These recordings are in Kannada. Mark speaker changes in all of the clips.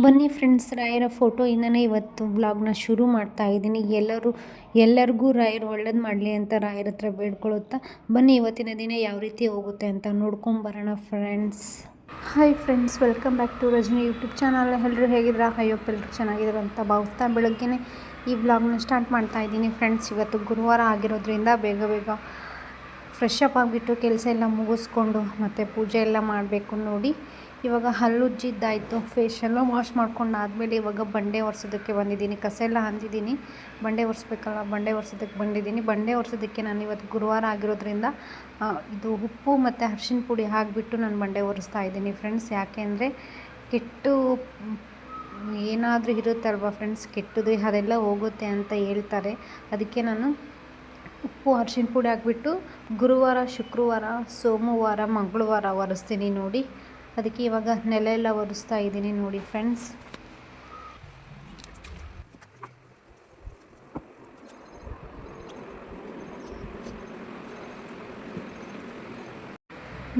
Speaker 1: ಬನ್ನಿ ಫ್ರೆಂಡ್ಸ್, ರಾಯರ ಫೋಟೋಯಿಂದನೇ ಇವತ್ತು ವ್ಲಾಗ್ನ ಶುರು ಮಾಡ್ತಾ ಇದ್ದೀನಿ. ಎಲ್ಲರಿಗೂ ರಾಯರು ಒಳ್ಳೇದು ಮಾಡಲಿ ಅಂತ ರಾಯರ ಹತ್ರ ಬೇಡ್ಕೊಳ್ಳುತ್ತಾ ಬನ್ನಿ ಇವತ್ತಿನ ದಿನ ಯಾವ ರೀತಿ ಹೋಗುತ್ತೆ ಅಂತ ನೋಡ್ಕೊಂಬರೋಣ friends. Hi friends, welcome back to Rajani YouTube channel. ಎಲ್ಲರೂ ಹೇಗಿದ್ದೀರಾ? ಅಯ್ಯಪ್ಪ ಎಲ್ಲರೂ ಚೆನ್ನಾಗಿದ್ರು ಅಂತ ಭಾವಿಸ್ತಾ ಬೆಳಗ್ಗೆನೇ ಈ ವ್ಲಾಗ್ನ ಸ್ಟಾರ್ಟ್ ಮಾಡ್ತಾ ಇದ್ದೀನಿ ಫ್ರೆಂಡ್ಸ್. ಇವತ್ತು ಗುರುವಾರ ಆಗಿರೋದ್ರಿಂದ ಬೇಗ ಫ್ರೆಶ್ ಅಪ್ ಆಗಿಬಿಟ್ಟು ಕೆಲಸ ಎಲ್ಲ ಮುಗಿಸ್ಕೊಂಡು ಮತ್ತು ಪೂಜೆ ಎಲ್ಲ ಮಾಡಬೇಕು. ನೋಡಿ, ಇವಾಗ ಹಲ್ಲುಜ್ಜಿದ್ದಾಯಿತು, ಫೇಸ್ ಎಲ್ಲ ವಾಶ್ ಮಾಡ್ಕೊಂಡು ಆದಮೇಲೆ ಇವಾಗ ಬಂಡೆ ಒರೆಸೋದಕ್ಕೆ ಬಂದಿದ್ದೀನಿ. ಕಸ ಎಲ್ಲ ಅಂದಿದ್ದೀನಿ, ಬಂಡೆ ಒರೆಸ್ಬೇಕಲ್ಲ, ಬಂಡೆ ಒರೆಸೋದಕ್ಕೆ ಬಂದಿದ್ದೀನಿ. ಬಂಡೆ ಒರೆಸೋದಕ್ಕೆ ನಾನು ಇವತ್ತು ಗುರುವಾರ ಆಗಿರೋದ್ರಿಂದ ಇದು ಉಪ್ಪು ಮತ್ತು ಅರಿಶಿನ ಪುಡಿ ಹಾಕಿಬಿಟ್ಟು ನಾನು ಬಂಡೆ ಒರೆಸ್ತಾ ಇದ್ದೀನಿ ಫ್ರೆಂಡ್ಸ್. ಯಾಕೆ ಅಂದರೆ ಕೆಟ್ಟು ಏನಾದರೂ ಇರುತ್ತಲ್ವ ಫ್ರೆಂಡ್ಸ್, ಕೆಟ್ಟದ್ದು ಅದೆಲ್ಲ ಹೋಗುತ್ತೆ ಅಂತ ಹೇಳ್ತಾರೆ. ಅದಕ್ಕೆ ನಾನು ಉಪ್ಪು ಅರಿಶಿನ ಪುಡಿ ಹಾಕ್ಬಿಟ್ಟು ಗುರುವಾರ, ಶುಕ್ರವಾರ, ಸೋಮವಾರ, ಮಂಗಳವಾರ ಒರೆಸ್ತೀನಿ ನೋಡಿ. ಅದಕ್ಕೆ ಇವಾಗ ನೆಲ ಎಲ್ಲ ಒರೆಸ್ತಾ ಇದ್ದೀನಿ ನೋಡಿ ಫ್ರೆಂಡ್ಸ್.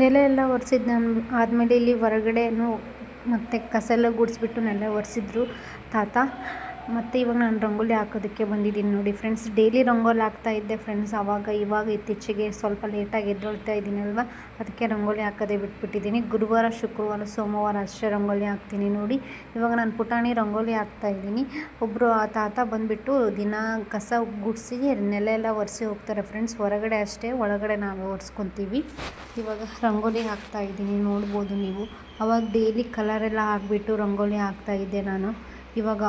Speaker 1: ನೆಲ ಎಲ್ಲ ಒರೆಸಿದ ಆದಮೇಲೆ ಇಲ್ಲಿ ಹೊರಗಡೆನೂ ಮತ್ತು ಕಸ ಎಲ್ಲ ಗುಡಿಸ್ಬಿಟ್ಟು ನೆಲ ಒರೆಸಿದ್ರು ತಾತ. ಮತ್ತು ಇವಾಗ ನಾನು ರಂಗೋಲಿ ಹಾಕೋದಕ್ಕೆ ಬಂದಿದ್ದೀನಿ ನೋಡಿ ಫ್ರೆಂಡ್ಸ್. ಡೈಲಿ ರಂಗೋಲಿ ಹಾಕ್ತಾಯಿದ್ದೆ ಫ್ರೆಂಡ್ಸ್. ಇವಾಗ ಇತ್ತೀಚೆಗೆ ಸ್ವಲ್ಪ ಲೇಟಾಗಿ ಎದ್ದೇಳ್ತಾ ಇದ್ದೀನಲ್ವ, ಅದಕ್ಕೆ ರಂಗೋಲಿ ಹಾಕೋದೇ ಬಿಟ್ಬಿಟ್ಟಿದ್ದೀನಿ. ಗುರುವಾರ, ಶುಕ್ರವಾರ, ಸೋಮವಾರ ಅಷ್ಟೇ ರಂಗೋಲಿ ಹಾಕ್ತೀನಿ ನೋಡಿ. ಇವಾಗ ನಾನು ಪುಟಾಣಿ ರಂಗೋಲಿ ಹಾಕ್ತಾಯಿದ್ದೀನಿ. ಒಬ್ಬರು ಆ ತಾತ ಬಂದುಬಿಟ್ಟು ದಿನ ಕಸ ಗುಡಿಸಿ ನೆಲ ಎಲ್ಲ ಒರೆಸಿ ಹೋಗ್ತಾರೆ ಫ್ರೆಂಡ್ಸ್. ಹೊರಗಡೆ ಅಷ್ಟೇ, ಒಳಗಡೆ ನಾವೇ ಒರೆಸ್ಕೊತೀವಿ. ಇವಾಗ ರಂಗೋಲಿ ಹಾಕ್ತಾಯಿದ್ದೀನಿ, ನೋಡ್ಬೋದು ನೀವು. ಅವಾಗ ಡೈಲಿ ಕಲರೆಲ್ಲ ಹಾಕ್ಬಿಟ್ಟು ರಂಗೋಲಿ ಹಾಕ್ತಾಯಿದ್ದೆ ನಾನು. ಇವಾಗ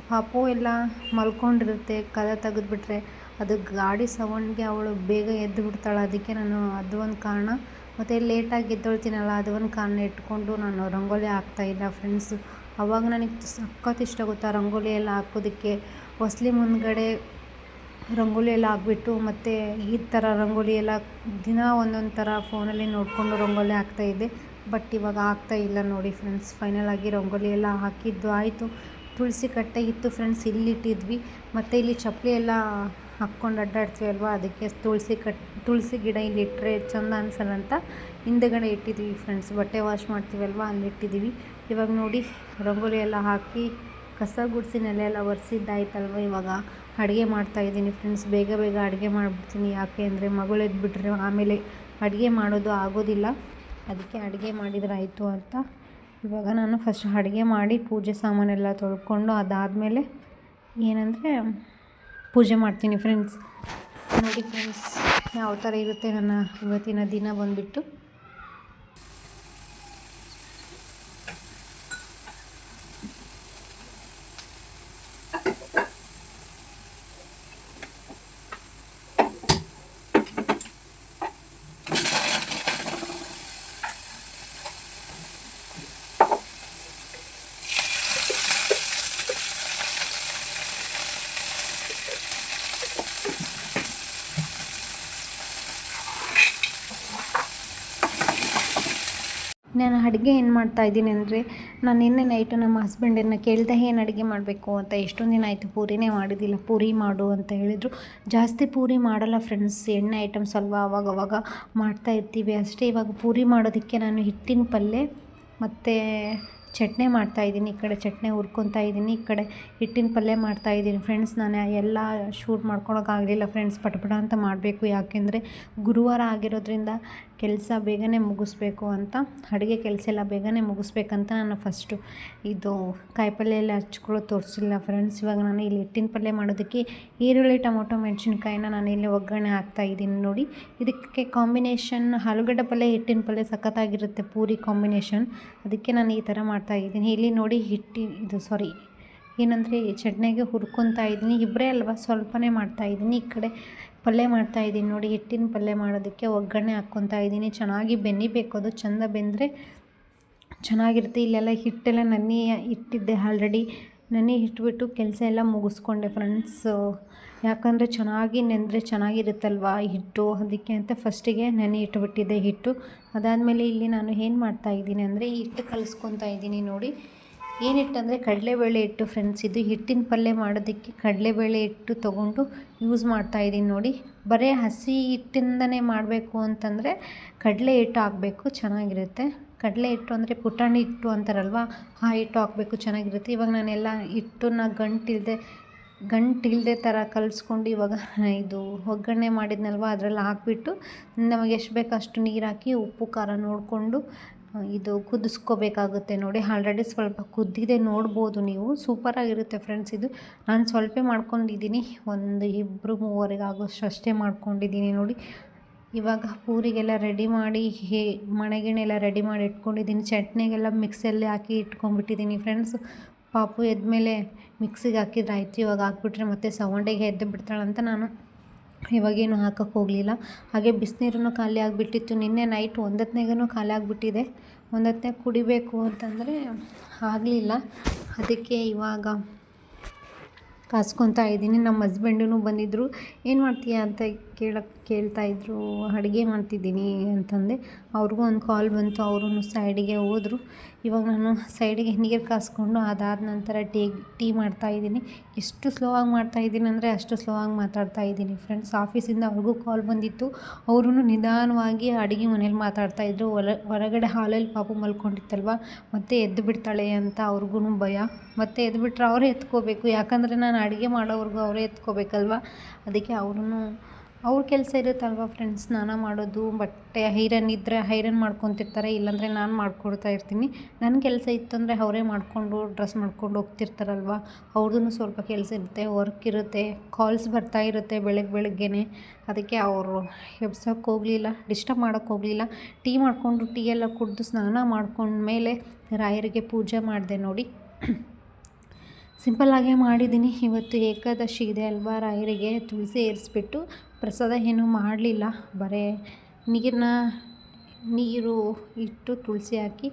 Speaker 1: ಪಾಪು ಎಲ್ಲ ಮಲ್ಕೊಂಡಿರುತ್ತೆ, ಕದ ತೆಗೆದುಬಿಟ್ರೆ ಅದು ಗಾಡಿ ಸೌಂಡ್ಗೆ ಅವಳು ಬೇಗ ಎದ್ದು ಬಿಡ್ತಾಳೆ. ಅದಕ್ಕೆ ನಾನು ಅದು ಒಂದು ಕಾರಣ, ಮತ್ತು ಲೇಟಾಗಿ ಎದ್ದೊಳ್ತೀನಲ್ಲ ಅದು ಒಂದು ಕಾರಣ ಇಟ್ಕೊಂಡು ನಾನು ರಂಗೋಲಿ ಹಾಕ್ತಾಯಿಲ್ಲ ಫ್ರೆಂಡ್ಸ್. ಅವಾಗ ನನಗೆ ಸಖತ್ ಇಷ್ಟ ಗೊತ್ತಾ ರಂಗೋಲಿ ಎಲ್ಲ ಹಾಕೋದಕ್ಕೆ. ಹೊಸ್ಲಿ ಮುಂದ್ಗಡೆ ರಂಗೋಲಿ ಎಲ್ಲ ಹಾಕ್ಬಿಟ್ಟು ಮತ್ತು ಈ ಥರ ರಂಗೋಲಿ ಎಲ್ಲ ದಿನ ಒಂದೊಂದು ಥರ ಫೋನಲ್ಲಿ ನೋಡಿಕೊಂಡು ರಂಗೋಲಿ ಹಾಕ್ತಾಯಿದ್ದೆ. ಬಟ್ ಇವಾಗ ಆಗ್ತಾಯಿಲ್ಲ ನೋಡಿ ಫ್ರೆಂಡ್ಸ್. ಫೈನಲಾಗಿ ರಂಗೋಲಿ ಎಲ್ಲ ಹಾಕಿದ್ದು ಆಯಿತು. ತುಳಸಿ ಕಟ್ಟೆ ಇತ್ತು ಫ್ರೆಂಡ್ಸ್, ಇಲ್ಲಿಟ್ಟಿದ್ವಿ. ಮತ್ತು ಇಲ್ಲಿ ಚಪ್ಪಲಿ ಎಲ್ಲ ಹಾಕ್ಕೊಂಡು ಅಡ್ಡಾಡ್ತೀವಿ ಅಲ್ವಾ, ಅದಕ್ಕೆ ತುಳಸಿ ಗಿಡ ಇಲ್ಲಿಟ್ಟರೆ ಚೆಂದ ಅನ್ಸಲ್ಲ ಅಂತ ಹಿಂದೆಗಡೆ ಇಟ್ಟಿದ್ವಿ ಫ್ರೆಂಡ್ಸ್. ಬಟ್ಟೆ ವಾಶ್ ಮಾಡ್ತೀವಲ್ವ, ಅಲ್ಲಿಟ್ಟಿದ್ದೀವಿ. ಇವಾಗ ನೋಡಿ ರಂಗೋಲಿ ಎಲ್ಲ ಹಾಕಿ ಕಸ ಗುಡಿಸಿ ನೆಲ ಎಲ್ಲ ಒರೆಸಿದ್ದಾಯ್ತಲ್ವ. ಇವಾಗ ಅಡುಗೆ ಮಾಡ್ತಾಯಿದ್ದೀನಿ ಫ್ರೆಂಡ್ಸ್. ಬೇಗ ಅಡುಗೆ ಮಾಡಿಬಿಡ್ತೀನಿ. ಯಾಕೆ ಅಂದರೆ ಮಗಳು ಎದ್ಬಿಟ್ರೆ ಆಮೇಲೆ ಅಡುಗೆ ಮಾಡೋದು ಆಗೋದಿಲ್ಲ. ಅದಕ್ಕೆ ಅಡುಗೆ ಮಾಡಿದ್ರೆ ಆಯಿತು ಅಂತ ಇವಾಗ ನಾನು ಫಸ್ಟ್ ಅಡುಗೆ ಮಾಡಿ ಪೂಜೆ ಸಾಮಾನೆಲ್ಲ ತೊಳ್ಕೊಂಡು ಅದಾದಮೇಲೆ ಏನಂದರೆ ಪೂಜೆ ಮಾಡ್ತೀನಿ ಫ್ರೆಂಡ್ಸ್. ನೋಡಿ ಫ್ರೆಂಡ್ಸ್, ಯಾವ ಥರ ಇರುತ್ತೆ ನನ್ನ ಇವತ್ತಿನ ದಿನ ಬಂದುಬಿಟ್ಟು. ನಾನು ಅಡುಗೆ ಏನು ಮಾಡ್ತಾಯಿದ್ದೀನಿ ಅಂದರೆ, ನಾನು ನಿನ್ನೆ ನೈಟು ನಮ್ಮ ಹಸ್ಬೆಂಡನ್ನು ಕೇಳಿದೆ ಏನು ಅಡುಗೆ ಮಾಡಬೇಕು ಅಂತ. ಎಷ್ಟೊಂದು ದಿನ ಆಯಿತು ಪೂರಿನೇ ಮಾಡಿದ್ದಿಲ್ಲ, ಪೂರಿ ಮಾಡು ಅಂತ ಹೇಳಿದರು. ಜಾಸ್ತಿ ಪೂರಿ ಮಾಡಲ್ಲ ಫ್ರೆಂಡ್ಸ್, ಎಣ್ಣೆ ಐಟಮ್ಸ್ ಅಲ್ವಾ, ಅವಾಗವಾಗ ಮಾಡ್ತಾಯಿರ್ತೀವಿ ಅಷ್ಟೇ. ಇವಾಗ ಪೂರಿ ಮಾಡೋದಕ್ಕೆ ನಾನು ಹಿಟ್ಟಿನ ಪಲ್ಯ ಮತ್ತು ಚಟ್ನಿ ಮಾಡ್ತಾಯಿದ್ದೀನಿ. ಈ ಕಡೆ ಚಟ್ನಿ ಹುರ್ಕೊತಾ ಇದ್ದೀನಿ, ಈ ಕಡೆ ಹಿಟ್ಟಿನ ಪಲ್ಯ ಮಾಡ್ತಾಯಿದ್ದೀನಿ ಫ್ರೆಂಡ್ಸ್. ನಾನು ಎಲ್ಲ ಶೂಟ್ ಮಾಡ್ಕೊಳಕ್ಕಾಗಲಿಲ್ಲ ಫ್ರೆಂಡ್ಸ್, ಪಟಪಟ ಅಂತ ಮಾಡಬೇಕು. ಯಾಕೆಂದರೆ ಗುರುವಾರ ಆಗಿರೋದ್ರಿಂದ ಕೆಲಸ ಬೇಗನೆ ಮುಗಿಸ್ಬೇಕು ಅಂತ, ಅಡುಗೆ ಕೆಲಸ ಎಲ್ಲ ಬೇಗನೆ ಮುಗಿಸ್ಬೇಕಂತ ನಾನು ಫಸ್ಟು ಇದು ಕಾಯಿಪಲ್ಯ ಎಲ್ಲ ಹಚ್ಕೊಳ್ಳೋದು ತೋರಿಸಿಲ್ಲ ಫ್ರೆಂಡ್ಸ್. ಇವಾಗ ನಾನು ಇಲ್ಲಿ ಹಿಟ್ಟಿನ ಪಲ್ಯ ಮಾಡೋದಕ್ಕೆ ಈರುಳ್ಳಿ, ಟೊಮೊಟೊ, ಮೆಣಸಿನ್ಕಾಯಿನ ನಾನು ಇಲ್ಲಿ ಒಗ್ಗರಣೆ ಹಾಕ್ತಾಯಿದ್ದೀನಿ ನೋಡಿ. ಇದಕ್ಕೆ ಕಾಂಬಿನೇಷನ್ ಆಲೂಗಡ್ಡೆ ಪಲ್ಯ, ಹಿಟ್ಟಿನ ಪಲ್ಯ ಸಖತ್ತಾಗಿರುತ್ತೆ ಪೂರಿ ಕಾಂಬಿನೇಷನ್. ಅದಕ್ಕೆ ನಾನು ಈ ಥರ ಮಾಡ್ತಾಯಿದ್ದೀನಿ. ಇಲ್ಲಿ ನೋಡಿ ಏನಂದರೆ ಚಟ್ನಿಗೆ ಹುರ್ಕೊತಾ ಇದ್ದೀನಿ. ಇಬ್ಬರೇ ಅಲ್ವಾ, ಸ್ವಲ್ಪನೇ ಮಾಡ್ತಾಯಿದ್ದೀನಿ. ಈ ಕಡೆ ಪಲ್ಯ ಮಾಡ್ತಾಯಿದ್ದೀನಿ ನೋಡಿ. ಹಿಟ್ಟಿನ ಪಲ್ಯ ಮಾಡೋದಕ್ಕೆ ಒಗ್ಗರಣೆ ಹಾಕ್ಕೊತಾ ಇದ್ದೀನಿ. ಚೆನ್ನಾಗಿ ಬೆನಿಬೇಕು, ಅದು ಚೆಂದ ಬೆಂದರೆ ಚೆನ್ನಾಗಿರುತ್ತೆ. ಇಲ್ಲೆಲ್ಲ ಹಿಟ್ಟೆಲ್ಲ ನೆನೆ ಇಟ್ಟಿದ್ದೆ ಆಲ್ರೆಡಿ. ನೆನೆ ಇಟ್ಬಿಟ್ಟು ಕೆಲಸ ಎಲ್ಲ ಮುಗಿಸ್ಕೊಂಡೆ ಫ್ರೆಂಡ್ಸು. ಯಾಕಂದರೆ ಚೆನ್ನಾಗಿ ನೆಂದರೆ ಚೆನ್ನಾಗಿರುತ್ತಲ್ವ ಹಿಟ್ಟು, ಅದಕ್ಕೆ ಅಂತ ಫಸ್ಟಿಗೆ ನೆನೆ ಇಟ್ಬಿಟ್ಟಿದ್ದೆ ಹಿಟ್ಟು. ಅದಾದಮೇಲೆ ಇಲ್ಲಿ ನಾನು ಏನು ಮಾಡ್ತಾಯಿದ್ದೀನಿ ಅಂದರೆ ಹಿಟ್ಟು ಕಲಿಸ್ಕೊತಾ ಇದ್ದೀನಿ ನೋಡಿ. ಏನು ಹಿಟ್ಟಂದರೆ ಕಡಲೆಬೇಳೆ ಹಿಟ್ಟು ಫ್ರೆಂಡ್ಸ್. ಇದು ಹಿಟ್ಟಿನ ಪಲ್ಯ ಮಾಡೋದಕ್ಕೆ ಕಡಲೆಬೇಳೆ ಹಿಟ್ಟು ತೊಗೊಂಡು ಯೂಸ್ ಮಾಡ್ತಾಯಿದ್ದೀನಿ ನೋಡಿ. ಬರೀ ಹಸಿ ಹಿಟ್ಟಿಂದನೇ ಮಾಡಬೇಕು ಅಂತಂದರೆ ಕಡಲೆ ಹಿಟ್ಟು ಹಾಕಬೇಕು, ಚೆನ್ನಾಗಿರುತ್ತೆ. ಕಡಲೆ ಹಿಟ್ಟು ಅಂದರೆ ಪುಟಾಣಿ ಹಿಟ್ಟು ಅಂತಾರಲ್ವ, ಆ ಹಿಟ್ಟು ಹಾಕಬೇಕು, ಚೆನ್ನಾಗಿರುತ್ತೆ. ಇವಾಗ ನಾನೆಲ್ಲ ಹಿಟ್ಟನ್ನ ಗಂಟಿಲ್ಲದೆ ಥರ ಕಲಿಸ್ಕೊಂಡು ಇವಾಗ ಇದು ಒಗ್ಗರಣೆ ಮಾಡಿದ್ನಲ್ವ ಅದರಲ್ಲಿ ಹಾಕ್ಬಿಟ್ಟು ನಮಗೆ ಎಷ್ಟು ಬೇಕೋ ಅಷ್ಟು ನೀರು ಹಾಕಿ ಉಪ್ಪು ಖಾರ ನೋಡಿಕೊಂಡು ಇದು ಕುದಿಸ್ಕೋಬೇಕಾಗುತ್ತೆ ನೋಡಿ. ಆಲ್ರೆಡಿ ಸ್ವಲ್ಪ ಕುದ್ದಿದೆ, ನೋಡ್ಬೋದು ನೀವು. ಸೂಪರಾಗಿರುತ್ತೆ ಫ್ರೆಂಡ್ಸ್. ಇದು ನಾನು ಸ್ವಲ್ಪ ಮಾಡ್ಕೊಂಡಿದ್ದೀನಿ, ಒಂದು 2-3 ಆಗೋಷ್ಟು ಅಷ್ಟೇ ಮಾಡ್ಕೊಂಡಿದ್ದೀನಿ ನೋಡಿ. ಇವಾಗ ಪೂರಿಗೆಲ್ಲ ರೆಡಿ ಮಾಡಿ ಮಣೆಗಿಣೆಲ್ಲ ರೆಡಿ ಮಾಡಿ ಇಟ್ಕೊಂಡಿದ್ದೀನಿ. ಚಟ್ನಿಗೆಲ್ಲ ಮಿಕ್ಸಲ್ಲಿ ಹಾಕಿ ಇಟ್ಕೊಂಡ್ಬಿಟ್ಟಿದ್ದೀನಿ ಫ್ರೆಂಡ್ಸ್. ಪಾಪು ಎದ್ಮೇಲೆ ಮಿಕ್ಸಿಗೆ ಹಾಕಿದ್ರೆ ಆಯಿತು, ಇವಾಗ ಹಾಕ್ಬಿಟ್ರೆ ಮತ್ತೆ ಸೌಂಡಿಗೆ ಎದ್ದು ಬಿಡ್ತಾಳಂತ ನಾನು ಇವಾಗೇನು ಹಾಕೋಕ್ಕೆ ಹೋಗಲಿಲ್ಲ. ಹಾಗೆ ಬಿಸಿನೀರನ್ನು ಖಾಲಿ ಆಗಿಬಿಟ್ಟಿತ್ತು. ನಿನ್ನೆ ನೈಟ್ 1 ಹೊತ್ತಿನಾಗೂ ಖಾಲಿ ಆಗಿಬಿಟ್ಟಿದೆ. 1 ಹೊತ್ತಿನಾಗ ಕುಡಿಬೇಕು ಅಂತಂದರೆ ಆಗಲಿಲ್ಲ. ಅದಕ್ಕೆ ಇವಾಗ ಕಾಸ್ಕೊತಾ ಇದ್ದೀನಿ. ನಮ್ಮ ಹಸ್ಬೆಂಡೂ ಬಂದಿದ್ದರು. ಏನು ಮಾಡ್ತೀಯಾ ಅಂತ ಕೇಳ್ತಾಯಿದ್ರು. ಅಡುಗೆ ಮಾಡ್ತಿದ್ದೀನಿ ಅಂತಂದೆ. ಅವ್ರಿಗೂ ಒಂದು ಕಾಲ್ ಬಂತು, ಅವರೂ ಸೈಡಿಗೆ ಹೋದರು. ಇವಾಗ ನಾನು ಸೈಡಿಗೆ ನೀರು ಕಾಸ್ಕೊಂಡು ಅದಾದ ನಂತರ ಟೀ ಮಾಡ್ತಾಯಿದ್ದೀನಿ. ಎಷ್ಟು ಸ್ಲೋ ಆಗಿ ಮಾಡ್ತಾಯಿದ್ದೀನಿ ಅಂದರೆ ಅಷ್ಟು ಸ್ಲೋ ಆಗಿ ಮಾತಾಡ್ತಾಯಿದ್ದೀನಿ ಫ್ರೆಂಡ್ಸ್. ಆಫೀಸಿಂದ ಅವ್ರಿಗೂ ಕಾಲ್ ಬಂದಿತ್ತು. ಅವರೂ ನಿಧಾನವಾಗಿ ಅಡುಗೆ ಮನೇಲಿ ಮಾತಾಡ್ತಾಯಿದ್ರು. ಹೊರಗಡೆ ಹಾಲಲ್ಲಿ ಪಾಪು ಮಲ್ಕೊಂಡಿತ್ತಲ್ವ, ಮತ್ತೆ ಎದ್ದು ಬಿಡ್ತಾಳೆ ಅಂತ ಅವ್ರಿಗೂ ಭಯ. ಮತ್ತೆ ಎದ್ದು ಬಿಟ್ಟರೆ ಅವರೇ ಎತ್ಕೋಬೇಕು, ಯಾಕಂದರೆ ನಾನು ಅಡುಗೆ ಮಾಡೋವರೆಗೂ ಅವರೇ ಎತ್ಕೋಬೇಕಲ್ವ. ಅದಕ್ಕೆ ಅವ್ರ ಕೆಲಸ ಇರುತ್ತಲ್ವ ಫ್ರೆಂಡ್ಸ್, ಸ್ನಾನ ಮಾಡೋದು, ಬಟ್ಟೆ ಐರನ್ ಇದ್ದರೆ ಐರನ್ ಮಾಡ್ಕೊತಿರ್ತಾರೆ, ಇಲ್ಲಾಂದರೆ ನಾನು ಮಾಡ್ಕೊಡ್ತಾ ಇರ್ತೀನಿ. ನನ್ನ ಕೆಲಸ ಇತ್ತಂದರೆ ಅವರೇ ಮಾಡಿಕೊಂಡು ಡ್ರೆಸ್ ಮಾಡ್ಕೊಂಡು ಹೋಗ್ತಿರ್ತಾರಲ್ವ. ಅವ್ರದ್ದು ಸ್ವಲ್ಪ ಕೆಲಸ ಇರುತ್ತೆ, ವರ್ಕ್ ಇರುತ್ತೆ, ಕಾಲ್ಸ್ ಬರ್ತಾ ಇರುತ್ತೆ ಬೆಳಗ್ಗೆನೇ. ಅದಕ್ಕೆ ಅವರು ಎಬ್ಸೋಕ್ಕೆ ಹೋಗಲಿಲ್ಲ, ಡಿಸ್ಟರ್ಬ್ ಮಾಡೋಕ್ಕೆ ಹೋಗಲಿಲ್ಲ. ಟೀ ಮಾಡಿಕೊಂಡು ಟೀ ಎಲ್ಲ ಕುಡಿದು ಸ್ನಾನ ಮಾಡ್ಕೊಂಡ್ಮೇಲೆ ರಾಯರಿಗೆ ಪೂಜೆ ಮಾಡಿದೆ ನೋಡಿ. ಸಿಂಪಲ್ಲಾಗೇ ಮಾಡಿದ್ದೀನಿ. ಇವತ್ತು ಏಕಾದಶಿ ಇದೆ ಅಲ್ವಾ, ರಾಯರಿಗೆ ತುಳಸಿ ಏರಿಸ್ಬಿಟ್ಟು ಪ್ರಸಾದ ಏನೂ ಮಾಡಲಿಲ್ಲ. ಬರೀ ನೀರು ಇಟ್ಟು ತುಳಸಿ ಹಾಕಿ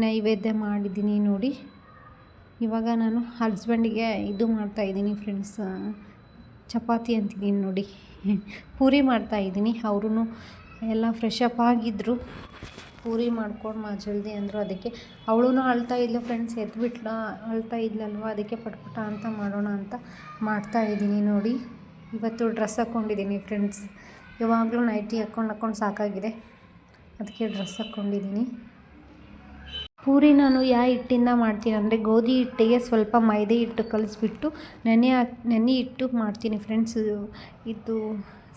Speaker 1: ನೈವೇದ್ಯ ಮಾಡಿದ್ದೀನಿ ನೋಡಿ. ಇವಾಗ ನಾನು ಹಸ್ಬೆಂಡಿಗೆ ಇದು ಮಾಡ್ತಾಯಿದ್ದೀನಿ ಫ್ರೆಂಡ್ಸ್, ಚಪಾತಿ ಅಂತಿದ್ದೀನಿ ನೋಡಿ, ಪೂರಿ ಮಾಡ್ತಾಯಿದ್ದೀನಿ. ಅವರೂ ಎಲ್ಲ ಫ್ರೆಶ್ ಅಪ್ ಆಗಿದ್ದರು. ಪೂರಿ ಮಾಡ್ಕೊಂಡು ಜಲ್ದಿ ಅಂದರು. ಅದಕ್ಕೆ ಅವಳೂ ಅಳ್ತಾ ಇದ್ಲು ಫ್ರೆಂಡ್ಸ್, ಎದ್ಬಿಟ್ಲ, ಅಳ್ತಾ ಇದ್ಲಲ್ವ, ಅದಕ್ಕೆ ಪಟ್ಪಟ ಅಂತ ಮಾಡೋಣ ಅಂತ ಮಾಡ್ತಾಯಿದ್ದೀನಿ ನೋಡಿ. ಇವತ್ತು ಡ್ರೆಸ್ ಹಾಕ್ಕೊಂಡಿದ್ದೀನಿ ಫ್ರೆಂಡ್ಸ್. ಯಾವಾಗಲೂ ನೈಟಿ ಹಾಕ್ಕೊಂಡು ಸಾಕಾಗಿದೆ, ಅದಕ್ಕೆ ಡ್ರೆಸ್ ಹಾಕ್ಕೊಂಡಿದ್ದೀನಿ. ಪೂರಿ ನಾನು ಯಾವ ಹಿಟ್ಟಿಂದ ಮಾಡ್ತೀನಿ ಅಂದರೆ ಗೋಧಿ ಹಿಟ್ಟಿಗೆ ಸ್ವಲ್ಪ ಮೈದೆ ಹಿಟ್ಟು ಕಲಿಸ್ಬಿಟ್ಟು ನೆನೆ ಇಟ್ಟು ಮಾಡ್ತೀನಿ ಫ್ರೆಂಡ್ಸ್. ಇದು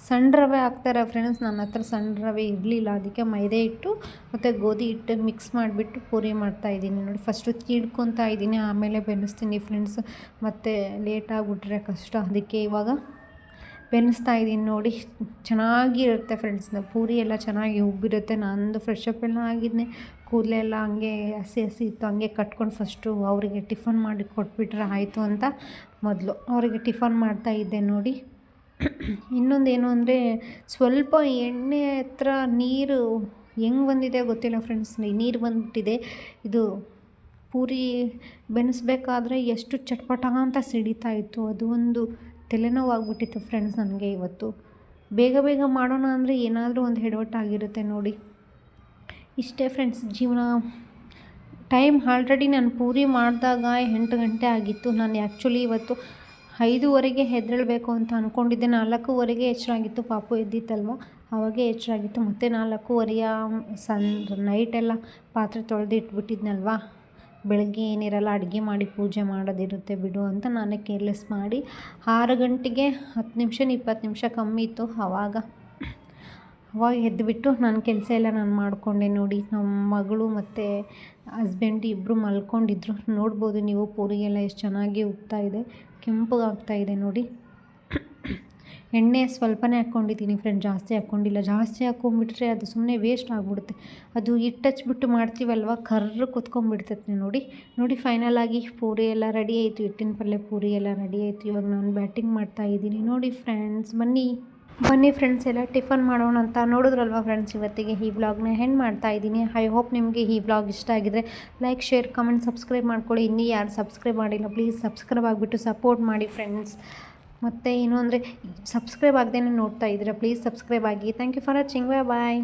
Speaker 1: ಸಣ್ಣ ರವೆ ಹಾಕ್ತಾರೆ ಫ್ರೆಂಡ್ಸ್, ನನ್ನ ಹತ್ರ ಸಣ್ಣ ರವೆ ಇರಲಿಲ್ಲ, ಅದಕ್ಕೆ ಮೈದೆ ಹಿಟ್ಟು ಮತ್ತು ಗೋಧಿ ಹಿಟ್ಟು ಮಿಕ್ಸ್ ಮಾಡಿಬಿಟ್ಟು ಪೂರಿ ಮಾಡ್ತಾಯಿದ್ದೀನಿ ನೋಡಿ. ಫಸ್ಟು ತೀಡ್ಕೊತಾ ಇದ್ದೀನಿ, ಆಮೇಲೆ ಬೆನ್ನಿಸ್ತೀನಿ ಫ್ರೆಂಡ್ಸ್, ಮತ್ತು ಲೇಟಾಗಿಬಿಟ್ರೆ ಕಷ್ಟ. ಅದಕ್ಕೆ ಇವಾಗ ಬೆನ್ನಿಸ್ತಾ ಇದ್ದೀನಿ ನೋಡಿ. ಚೆನ್ನಾಗಿರುತ್ತೆ ಫ್ರೆಂಡ್ಸ್, ಪೂರಿ ಎಲ್ಲ ಚೆನ್ನಾಗಿ ಉಬ್ಬಿರುತ್ತೆ. ನಂದು ಫ್ರೆಶ್ ಅಪ್ ಎಲ್ಲ ಆಗಿದ್ದೆ, ಕೂದಲೆಲ್ಲ ಹಂಗೆ ಹಸಿ ಇತ್ತು, ಹಂಗೆ ಕಟ್ಕೊಂಡು ಫಸ್ಟು ಅವರಿಗೆ ಟಿಫನ್ ಮಾಡಿ ಕೊಟ್ಬಿಟ್ರೆ ಆಯಿತು ಅಂತ ಮೊದಲು ಅವರಿಗೆ ಟಿಫನ್ ಮಾಡ್ತಾಯಿದ್ದೆ ನೋಡಿ. ಇನ್ನೊಂದೇನು ಅಂದರೆ ಸ್ವಲ್ಪ ಎಣ್ಣೆ ಹತ್ರ ನೀರು ಹೆಂಗೆ ಬಂದಿದೆ ಗೊತ್ತಿಲ್ಲ ಫ್ರೆಂಡ್ಸ್, ನೀರು ಬಂದುಬಿಟ್ಟಿದೆ. ಇದು ಪೂರಿ ಬೆನ್ನಿಸ್ಬೇಕಾದ್ರೆ ಎಷ್ಟು ಚಟ್ಪಟ ಅಂತ ಸಿಡಿತಾ ಇತ್ತು, ಅದು ಒಂದು ತಲೆನೋವಾಗ್ಬಿಟ್ಟಿತ್ತು ಫ್ರೆಂಡ್ಸ್ ನನಗೆ. ಇವತ್ತು ಬೇಗ ಮಾಡೋಣ ಅಂದರೆ ಏನಾದರೂ ಒಂದು ಎಡವಟ್ಟಾಗಿರುತ್ತೆ ನೋಡಿ. ಇಷ್ಟೇ ಫ್ರೆಂಡ್ಸ್ ಜೀವನ. ಟೈಮ್ ಆಲ್ರೆಡಿ ನಾನು ಪೂರಿ ಮಾಡಿದಾಗ 8 ಗಂಟೆ ಆಗಿತ್ತು. ನಾನು ಆ್ಯಕ್ಚುಲಿ ಇವತ್ತು 5:15ಗೆ ಎದ್ದೇಳಬೇಕು ಅಂತ ಅಂದ್ಕೊಂಡಿದ್ದೆ. 4:15ಗೆ ಎಚ್ಚರಾಗಿತ್ತು, ಪಾಪು ಎದ್ದಿತ್ತಲ್ವ, ಆವಾಗೇ ಎಚ್ಚರಾಗಿತ್ತು. ಮತ್ತು 4:15 ನೈಟೆಲ್ಲ ಪಾತ್ರೆ ತೊಳೆದು ಇಟ್ಬಿಟ್ಟಿದ್ನಲ್ವ, ಬೆಳಗ್ಗೆ ಏನಿರಲ್ಲ ಅಡುಗೆ ಮಾಡಿ ಪೂಜೆ ಮಾಡೋದಿರುತ್ತೆ ಬಿಡು ಅಂತ ನಾನೇ ಕೇರ್ಲೆಸ್ ಮಾಡಿ 6 ಗಂಟೆಗೆ 10 ನಿಮಿಷ 20 ನಿಮಿಷ ಕಮ್ಮಿ ಇತ್ತು, ಅವಾಗ ಎದ್ದುಬಿಟ್ಟು ನನ್ನ ಕೆಲಸ ಎಲ್ಲ ನಾನು ಮಾಡಿಕೊಂಡೆ ನೋಡಿ. ನಮ್ಮ ಮಗಳು ಮತ್ತು ಹಸ್ಬೆಂಡ್ ಇಬ್ಬರು ಮಲ್ಕೊಂಡಿದ್ರು. ನೋಡ್ಬೋದು ನೀವು, ಪೂರಿಗೆಲ್ಲ ಎಷ್ಟು ಚೆನ್ನಾಗಿ ಉಬ್ತಾಯಿದೆ, ಕೆಂಪಗಾಗ್ತಾಯಿದೆ ನೋಡಿ. ಎಣ್ಣೆ ಸ್ವಲ್ಪನೇ ಹಾಕ್ಕೊಂಡಿದ್ದೀನಿ ಫ್ರೆಂಡ್, ಜಾಸ್ತಿ ಹಾಕ್ಕೊಂಡಿಲ್ಲ. ಜಾಸ್ತಿ ಹಾಕ್ಕೊಂಬಿಟ್ರೆ ಅದು ಸುಮ್ಮನೆ ವೇಸ್ಟ್ ಆಗಿಬಿಡುತ್ತೆ. ಅದು ಹಿಟ್ಟು ಹಚ್ಬಿಟ್ಟು ಮಾಡ್ತೀವಲ್ವ, ಕರ್ರ ಕುತ್ಕೊಂಡ್ಬಿಡ್ತೈತೆ ನೋಡಿ. ಫೈನಲಾಗಿ ಪೂರಿ ಎಲ್ಲ ರೆಡಿ ಆಯಿತು, ಹಿಟ್ಟಿನ ಪಲ್ಯ ಪೂರಿ ಎಲ್ಲ ರೆಡಿ ಆಯಿತು. ಇವಾಗ ನಾನು ಬ್ಯಾಟಿಂಗ್ ಮಾಡ್ತಾಯಿದ್ದೀನಿ ನೋಡಿ ಫ್ರೆಂಡ್ಸ್. ಬನ್ನಿ ಫ್ರೆಂಡ್ಸ್, ಎಲ್ಲ ಟಿಫನ್ ಮಾಡೋಣ ಅಂತ. ನೋಡಿದ್ರಲ್ವ ಫ್ರೆಂಡ್ಸ್, ಇವತ್ತಿಗೆ ಈ ವ್ಲಾಗ್ನ ಎಂಡ್ ಮಾಡ್ತಾಯಿದ್ದೀನಿ. ಐ ಹೋಪ್ ನಿಮಗೆ ಈ ವ್ಲಾಗ್ ಇಷ್ಟ ಆಗಿದ್ರೆ ಲೈಕ್, ಶೇರ್, ಕಮೆಂಟ್, ಸಬ್ಸ್ಕ್ರೈಬ್ ಮಾಡ್ಕೊಳ್ಳಿ. ಇನ್ನೂ ಯಾರು ಸಬ್ಸ್ಕ್ರೈಬ್ ಮಾಡಿಲ್ಲ ಪ್ಲೀಸ್ ಸಬ್ಸ್ಕ್ರೈಬ್ ಆಗಿಬಿಟ್ಟು ಸಪೋರ್ಟ್ ಮಾಡಿ ಫ್ರೆಂಡ್ಸ್. ಮತ್ತು ಏನು ಅಂದರೆ ಸಬ್ಸ್ಕ್ರೈಬ್ ಆಗದೇ ನೋಡ್ತಾ ಇದ್ದೀರಾ, ಪ್ಲೀಸ್ ಸಬ್ಸ್ಕ್ರೈಬ್ ಆಗಿ. Thank you for watching, bye.